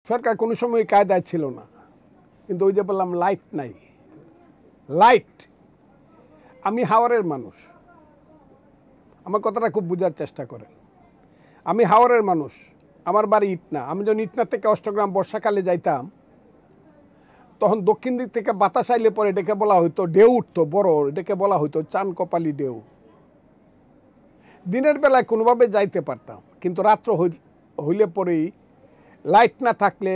সরকার কোনো সময় কায়দায় ছিল না, কিন্তু ওই যে বললাম লাইট নাই, লাইট। আমি হাওড়ের মানুষ, আমার কথাটা খুব বোঝার চেষ্টা করেন। আমি হাওড়ের মানুষ, আমার বাড়ি ইটনা। আমি যখন ইটনা থেকে অষ্টগ্রাম বর্ষাকালে যাইতাম, তখন দক্ষিণ দিক থেকে বাতাস আইলে পরে এটাকে বলা হইতো ঢেউ উঠতো বড়, এটাকে বলা হইতো চান কপালি ঢেউ। দিনের বেলায় কোনোভাবে যাইতে পারতাম, কিন্তু রাত্র হইলে পরেই লাইট না থাকলে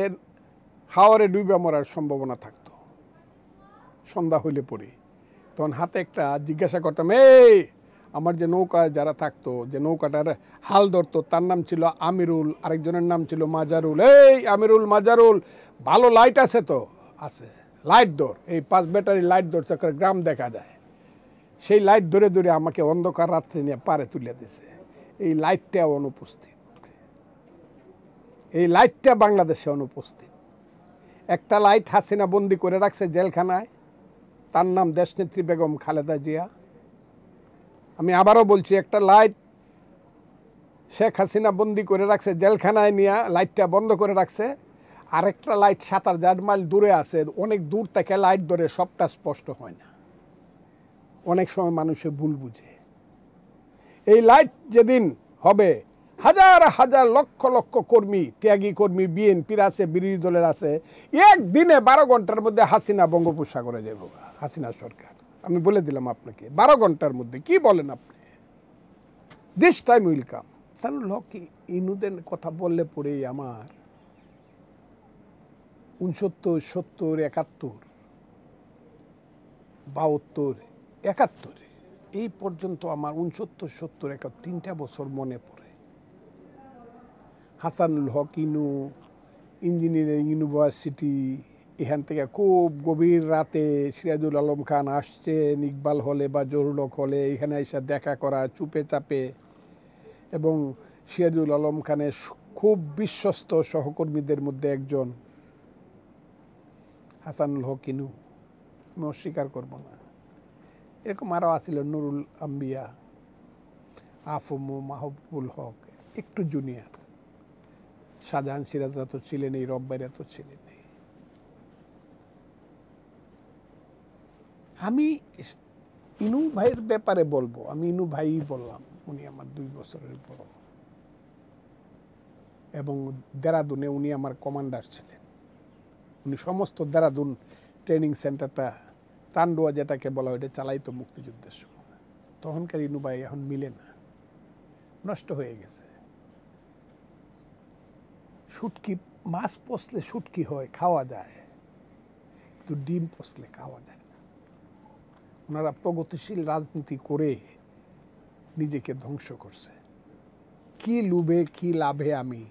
হাওরে ডুবে মরার সম্ভাবনা থাকতো। সন্ধ্যা হইলে পরে তখন হাতে একটা জিজ্ঞাসা করতাম, এই আমার যে নৌকায় যারা থাকতো, যে নৌকাটার হাল ধরতো, তার নাম ছিল আমিরুল, আরেকজনের নাম ছিল মাজারুল। এই আমিরুল, মাজারুল, ভালো লাইট আছে তো? আছে। লাইট ধর, এই 5 ব্যাটারি লাইট ধরছে, গ্রাম দেখা যায়। সেই লাইট ধরে ধরে আমাকে অন্ধকার রাত্রে নিয়ে পারে তুলে দিছে। এই লাইটটা অনুপস্থিত, এই লাইটটা বাংলাদেশে অনুপস্থিত। একটা লাইট হাসিনা বন্দি করে রাখছে জেলখানায়, তার নাম দেশনেত্রী বেগম খালেদা জিয়া। আমি আবারও বলছি, একটা লাইট শেখ হাসিনা বন্দি করে রাখছে জেলখানায়, নিয়ে লাইটটা বন্ধ করে রাখছে। আরেকটা লাইট 7,000 মাইল দূরে আছে, অনেক দূর থেকে লাইট ধরে, সবটা স্পষ্ট হয় না। অনেক সময় মানুষে ভুল বুঝে। এই লাইট যেদিন হবে, হাজার হাজার লক্ষ লক্ষ কর্মী, ত্যাগী কর্মী বিএনপির আছে, বিরোধী দলের আছে, একদিনে 12 ঘন্টার মধ্যে হাসিনা বঙ্গোপসাগরে যাব। হাসিনা সরকার, আমি বলে দিলাম আপনাকে, 12 ঘন্টার মধ্যে। কি বলেন আপনি? This time will come. Hasanul Haq ইনুদের কথা বললে পরেই আমার 69, 70, 71, 72, 71 এই পর্যন্ত আমার 69, 70, 71 3টা বছর মনে পড়ে। হাসানুল হক ইনু ইঞ্জিনিয়ারিং ইউনিভার্সিটি, এখান থেকে খুব গভীর রাতে সিরাজুল আলম খান আসছেন ইকবাল হলে বা জহুরুল হক হলে, এখানে এসে দেখা করা চুপে চাপে, এবং সিরাজুল আলম খানের খুব বিশ্বস্ত সহকর্মীদের মধ্যে একজন হাসানুল হক ইনু, আমি অস্বীকার করবো না। এরকম আরও আছিল নুরুল আম্বিয়া, আফমু, মাহবুবুল হক, একটু জুনিয়র। শাহজাহান সিরাজরা তো ছিলেন, এই রব্বাইরা তো ছিলেন। আমি ইনু ভাইয়ের ব্যাপারে বলবো, আমি ইনু ভাই বললাম, উনি আমার 2 বছরের বড়, এবং দেরাদুনে উনি আমার কমান্ডার ছিলেন। উনি সমস্ত দেরাদুন ট্রেনিং সেন্টারটা, তান্ডুয়া যেটাকে বলা হয়, এটা চালাইতো মুক্তিযুদ্ধের সময়। তখনকার ইনু ভাই এখন মিলে না, নষ্ট হয়ে গেছে। শুটকি, মাছ পচলে শুটকি হয়, খাওয়া যায়, কিন্তু ডিম পচলে খাওয়া যায় না। ওনারা প্রগতিশীল রাজনীতি করে নিজেকে ধ্বংস করছে। কি লোভে কি লাভে আমি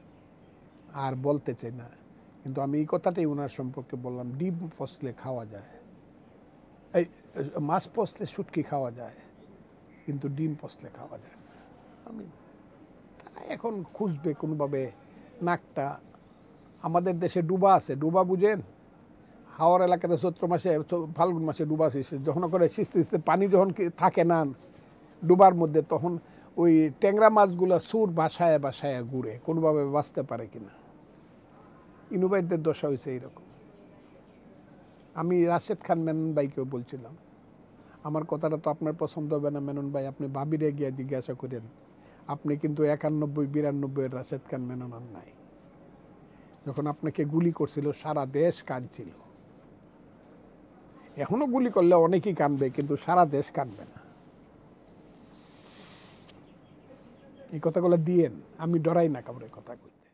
আর বলতে চাই না, কিন্তু আমি এই কথাটাই ওনার সম্পর্কে বললাম, ডিম পচলে খাওয়া যায়, এই মাছ পচলে শুটকি খাওয়া যায়, কিন্তু ডিম পচলে খাওয়া যায় না। আমি এখন খুঁজবে কোনোভাবে নাকটা। আমাদের দেশে ডুবা আছে, ডুবা বুঝেন? হাওড় এলাকাতে চৈত্র মাসে, ফাল্গুন মাসে ডুবা আসে, যখন করে শিস্তে শিস্তে পানি যখন থাকে না ডুবার মধ্যে, তখন ওই ট্যাংরা মাছগুলো সুর বাসায় বাসায় ঘুরে, কোনোভাবে বাঁচতে পারে কিনা। ইনুবাইদের দশা হয়েছে এইরকম। আমি রাশেদ খান মেনন ভাইকেও বলছিলাম, আমার কথাটা তো আপনার পছন্দ হবে না মেনন ভাই, আপনি ভাবিরে গিয়ে জিজ্ঞাসা করেন, আপনি কিন্তু 91, 92 রাশেদ খান মেনন আর নাই। যখন আপনাকে গুলি করছিল সারা দেশ কাঁদছিল। এখনো গুলি করলে অনেকেই কাঁদবে, কিন্তু সারা দেশ কাঁদবে না। এই কথাগুলো দিয়েন, আমি ডরাই না কাউরে কথা কইতে।